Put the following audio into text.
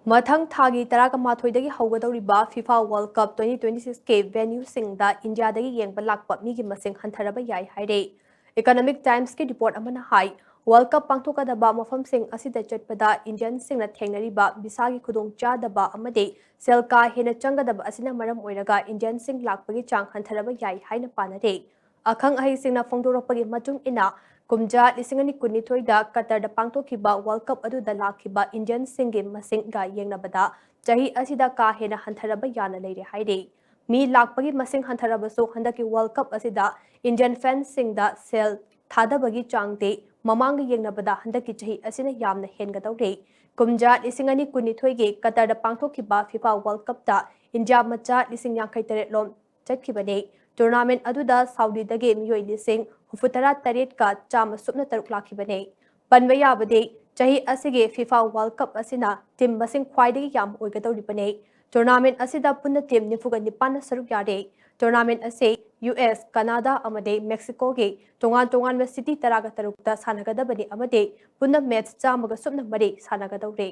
मथंग थागी तरागा माथोइदगी हौगदौरिबा FIFA World Cup 2026 के venue सिंगदा इंडियादगी येंगबा Lhakpa मीगी मसिंग हंथरबा याई हाइरे economic times के रिपोर्ट अमना हाई वर्ल्ड कप पांथोकदबा मफम सिंग असिदा चटपदा Indian सिंगना थेंगनरिबा बिसागी खुदोंग चादबा अमदे cell का हेना चंगदबा असिना मरम ओइरगा इंडियन सिंग लाक्पगी चांग हंथरबा याई हाइना पानरे अखंग अहि सिंगना फोंदोरपगी मतुंग इना कुमजा लिसिंगनी कुनिथोइदा कतर दा पांथोखिबा वर्ल्ड कप अदुदा लाखिबा इंडियन सिंगे मसिंगा येंगनबदा चाही असिदा का हेना हंथरबा याना लेरे हाइरे मी लाखपगी मसिंग हंथरबसो हंदकी वर्ल्ड कप असिदा इंडियन फैंस सिंगदा सेल थादबगी चांगते ममांग येंगनबदा हंदकी चाही असिना यामना हेनगदौरे कुमजा लिसिंगनी कुनिथोइगे कतर दा पांथोखिबा FIFA वर्ल्ड कप ता इंडिया मचा लिसिंग यांखै तरेट लोम चटखिबने टूर्नामेंट अदुदा साउदी दगे मियोई लिसिंग हुफुतरा तरेट का चाम सुपना तरुक लाखिबने पनबा याबदे चाही असिगे FIFA वर्ल्ड कप असिना टीम मसिंग ख्वाइदगी याम ओइगदौरिबने टूर्नामेंट असिदा पुन्ना टीम निफुगा निपान सरुक यारे टूर्नामेंट असे US कनाडा अमदे मेक्सिको के तोंगान सिटी तरागा तरुकता सानगदबने अमदे पुन्ना मैच चामगा सुपना मरे सानगदौरे